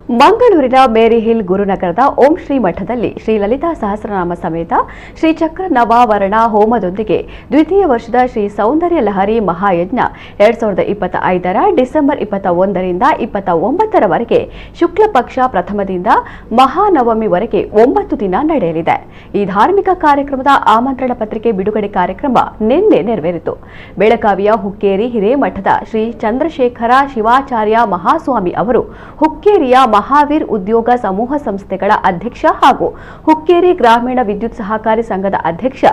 ಮಂಗಳೂರಿನ ಮೇರಿ ಹಿಲ್ ಗುರುನಗರದ ಓಂ ಶ್ರೀ ಮಠದಲ್ಲಿ ಶ್ರೀ ಲಲಿತಾ ಸಹಸ್ರನಾಮ ಸಮೇತ ಶ್ರೀ ಚಕ್ರ ನವಾವರಣ ಹೋಮದೊಂದಿಗೆ ದ್ವಿತೀಯ ವರ್ಷದ ಶ್ರೀ ಸೌಂದರ್ಯ ಲಹರಿ ಮಹಾಯಜ್ಞ 2025ರ ಡಿಸೆಂಬರ್ 21ರಿಂದ 29ರವರೆಗೆ ಶುಕ್ಲ ಪಕ್ಷ ಪ್ರಥಮದಿಂದ ಮಹಾನವಮಿವರೆಗೆ 9 ದಿನ ನಡೆಯಲಿದೆ. ಈ ಧಾರ್ಮಿಕ ಕಾರ್ಯಕ್ರಮದ ಆಮಂತ್ರಣ ಪತ್ರಿಕೆ ಬಿಡುಗಡೆ ಕಾರ್ಯಕ್ರಮ ನಿನ್ನೆ ನೆರವೇರಿತು. ಬೆಳಗಾವಿಯ ಹುಕ್ಕೇರಿ ಹಿರೇಮಠದ ಶ್ರೀ ಚಂದ್ರಶೇಖರ ಶಿವಾಚಾರ್ಯ ಮಹಾಸ್ವಾಮಿ ಅವರು ಹುಕ್ಕೇರಿಯ ಮಹಾವೀರ್ ಉದ್ಯೋಗ ಸಮೂಹ ಸಂಸ್ಥೆಗಳ ಅಧ್ಯಕ್ಷ ಹಾಗೂ ಹುಕ್ಕೇರಿ ಗ್ರಾಮೀಣ ವಿದ್ಯುತ್ ಸಹಕಾರಿ ಸಂಘದ ಅಧ್ಯಕ್ಷ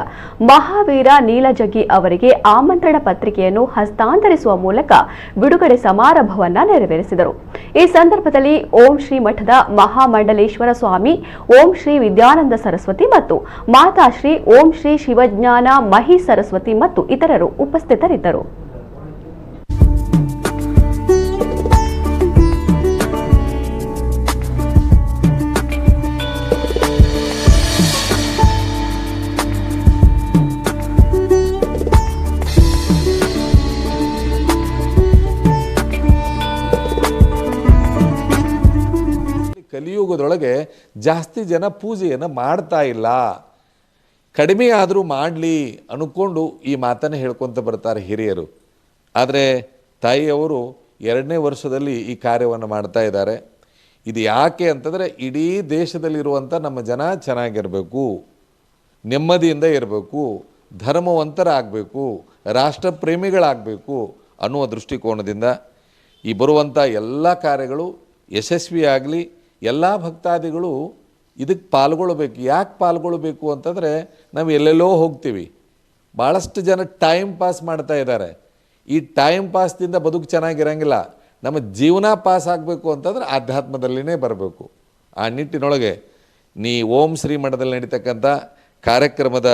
ಮಹಾವೀರ ನೀಲಜಗಿ ಅವರಿಗೆ ಆಮಂತ್ರಣ ಪತ್ರಿಕೆಯನ್ನು ಹಸ್ತಾಂತರಿಸುವ ಮೂಲಕ ಬಿಡುಗಡೆ ಸಮಾರಂಭವನ್ನು ನೆರವೇರಿಸಿದರು. ಈ ಸಂದರ್ಭದಲ್ಲಿ ಓಂ ಶ್ರೀ ಮಠದ ಮಹಾಮಂಡಲೇಶ್ವರ ಸ್ವಾಮಿ, ಓಂ ಶ್ರೀ ವಿದ್ಯಾನಂದ ಸರಸ್ವತಿ ಮತ್ತು ಮಾತಾಶ್ರೀ ಓಂ ಶ್ರೀ ಶಿವಜ್ಞಾನ ಮಹಿ ಸರಸ್ವತಿ ಮತ್ತು ಇತರರು ಉಪಸ್ಥಿತರಿದ್ದರು. ಕಲಿಯುಗದೊಳಗೆ ಜಾಸ್ತಿ ಜನ ಪೂಜೆಯನ್ನು ಮಾಡ್ತಾ ಇಲ್ಲ, ಕಡಿಮೆ ಆದರೂ ಮಾಡಲಿ ಅನ್ಕೊಂಡು ಈ ಮಾತನ್ನು ಹೇಳ್ಕೊತ ಬರ್ತಾರೆ ಹಿರಿಯರು. ಆದರೆ ತಾಯಿಯವರು 2ನೇ ವರ್ಷದಲ್ಲಿ ಈ ಕಾರ್ಯವನ್ನು ಮಾಡ್ತಾ ಇದ್ದಾರೆ. ಇದು ಯಾಕೆ ಅಂತಂದರೆ ಇಡೀ ದೇಶದಲ್ಲಿರುವಂಥ ನಮ್ಮ ಜನ ಚೆನ್ನಾಗಿರಬೇಕು, ನೆಮ್ಮದಿಯಿಂದ ಇರಬೇಕು, ಧರ್ಮವಂತರಾಗಬೇಕು, ರಾಷ್ಟ್ರಪ್ರೇಮಿಗಳಾಗಬೇಕು ಅನ್ನುವ ದೃಷ್ಟಿಕೋನದಿಂದ ಈ ಬರುವಂಥ ಎಲ್ಲ ಕಾರ್ಯಗಳು ಯಶಸ್ವಿಯಾಗಲಿ. ಎಲ್ಲ ಭಕ್ತಾದಿಗಳು ಇದಕ್ಕೆ ಪಾಲ್ಗೊಳ್ಬೇಕು. ಯಾಕೆ ಪಾಲ್ಗೊಳ್ಬೇಕು ಅಂತಂದರೆ ನಾವು ಎಲ್ಲೆಲ್ಲೋ ಹೋಗ್ತೀವಿ, ಭಾಳಷ್ಟು ಜನ ಟೈಮ್ ಪಾಸ್ ಮಾಡ್ತಾ ಇದ್ದಾರೆ. ಈ ಟೈಮ್ ಪಾಸ್ದಿಂದ ಬದುಕು ಚೆನ್ನಾಗಿರಂಗಿಲ್ಲ. ನಮ್ಮ ಜೀವನ ಪಾಸ್ ಆಗಬೇಕು ಅಂತಂದ್ರೆ ಆಧ್ಯಾತ್ಮದಲ್ಲಿನೇ ಬರಬೇಕು. ಆ ನಿಟ್ಟಿನೊಳಗೆ ಓಂ ಶ್ರೀ ಮಠದಲ್ಲಿ ನಡೀತಕ್ಕಂಥ ಕಾರ್ಯಕ್ರಮದ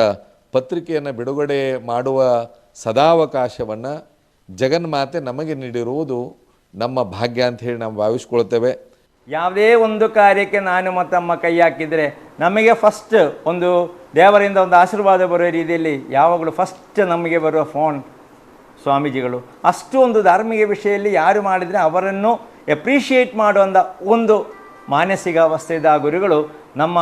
ಪತ್ರಿಕೆಯನ್ನು ಬಿಡುಗಡೆ ಮಾಡುವ ಸದಾವಕಾಶವನ್ನು ಜಗನ್ಮಾತೆ ನಮಗೆ ನೀಡಿರುವುದು ನಮ್ಮ ಭಾಗ್ಯ ಅಂತ ಹೇಳಿ ನಾವು ಭಾವಿಸ್ಕೊಳ್ತೇವೆ. ಯಾವುದೇ ಒಂದು ಕಾರ್ಯಕ್ಕೆ ನಾನು ಮತ್ತಮ್ಮ ಕೈ ಹಾಕಿದರೆ ನಮಗೆ ಫಸ್ಟ್ ಒಂದು ದೇವರಿಂದ ಒಂದು ಆಶೀರ್ವಾದ ಬರೋ ರೀತಿಯಲ್ಲಿ ಯಾವಾಗಲೂ ಫಸ್ಟ್ ನಮಗೆ ಬರುವ ಫೋನ್ ಸ್ವಾಮೀಜಿಗಳು. ಅಷ್ಟು ಒಂದು ಧಾರ್ಮಿಕ ವಿಷಯದಲ್ಲಿ ಯಾರು ಮಾಡಿದರೆ ಅವರನ್ನು ಎಪ್ರಿಷಿಯೇಟ್ ಮಾಡುವಂಥ ಒಂದು ಮಾನಸಿಕ ಅವಸ್ಥೆಯ ಗುರುಗಳು ನಮ್ಮ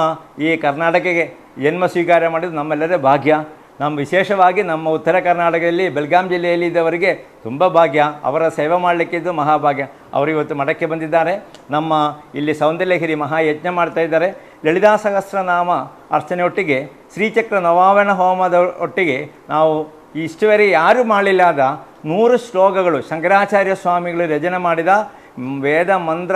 ಈ ಕರ್ನಾಟಕಕ್ಕೆ ಜನ್ಮ ಸ್ವೀಕಾರ ಮಾಡಿದ್ದು ನಮ್ಮೆಲ್ಲರ ಭಾಗ್ಯ. ನಮ್ಮ ವಿಶೇಷವಾಗಿ ನಮ್ಮ ಉತ್ತರ ಕರ್ನಾಟಕದಲ್ಲಿ ಬೆಳಗಾಂ ಜಿಲ್ಲೆಯಲ್ಲಿ ಇದ್ದವರಿಗೆ ತುಂಬ ಭಾಗ್ಯ. ಅವರ ಸೇವೆ ಮಾಡಲಿಕ್ಕಿದ್ದು ಮಹಾಭಾಗ್ಯ. ಅವರು ಇವತ್ತು ಮಠಕ್ಕೆ ಬಂದಿದ್ದಾರೆ. ನಮ್ಮ ಇಲ್ಲಿ ಸೌಂದರ್ಯಲಹರಿ ಮಹಾಯಜ್ಞ ಮಾಡ್ತಾ ಇದ್ದಾರೆ. ಲಲಿತಾ ಸಹಸ್ರನಾಮ ಅರ್ಚನೆ ಒಟ್ಟಿಗೆ ಶ್ರೀಚಕ್ರ ನವಾವರಣ ಹೋಮದ ಒಟ್ಟಿಗೆ ನಾವು ಇಷ್ಟುವರೆಗೆ ಯಾರೂ ಮಾಡಲಿಲ್ಲದ 100 ಶ್ಲೋಕಗಳು ಶಂಕರಾಚಾರ್ಯ ಸ್ವಾಮಿಗಳು ರಚನೆ ಮಾಡಿದ ವೇದ ಮಂತ್ರ,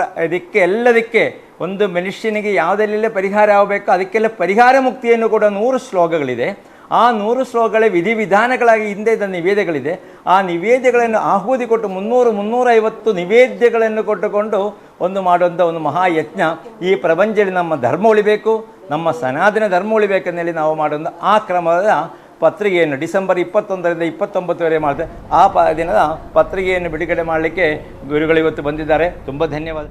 ಎಲ್ಲದಕ್ಕೆ ಒಂದು ಮನುಷ್ಯನಿಗೆ ಯಾವುದೆಲ್ಲ ಪರಿಹಾರ ಆಗಬೇಕು ಅದಕ್ಕೆಲ್ಲ ಪರಿಹಾರ ಮುಕ್ತಿಯನ್ನು ಕೂಡ 100 ಶ್ಲೋಕಗಳಿದೆ. ಆ 100 ಶ್ಲೋಕಗಳ ವಿಧಿವಿಧಾನಗಳಾಗಿ ಹಿಂದೆ ಇದ್ದ ನಿವೇದ್ಯಗಳಿದೆ. ಆ ನಿವೇದ್ಯಗಳನ್ನು ಆಹುತಿ ಕೊಟ್ಟು 300-350 ನಿವೇದ್ಯಗಳನ್ನು ಕೊಟ್ಟುಕೊಂಡು ಮಾಡುವಂಥ ಒಂದು ಮಹಾಯಜ್ಞ. ಈ ಪ್ರಪಂಚದಲ್ಲಿ ನಮ್ಮ ಧರ್ಮ ಉಳಿಬೇಕು, ನಮ್ಮ ಸನಾತನ ಧರ್ಮ ಉಳಿಬೇಕೆಂದೇಳಿ ನಾವು ಮಾಡುವಂಥ ಆ ಕ್ರಮದ ಪತ್ರಿಕೆಯನ್ನು ಡಿಸೆಂಬರ್ 21ರಿಂದ 29ವರೆಗೆ ಮಾಡ್ತೇವೆ. ಆ ದಿನದ ಪತ್ರಿಕೆಯನ್ನು ಬಿಡುಗಡೆ ಮಾಡಲಿಕ್ಕೆ ಗುರುಗಳು ಇವತ್ತು ಬಂದಿದ್ದಾರೆ. ತುಂಬ ಧನ್ಯವಾದ.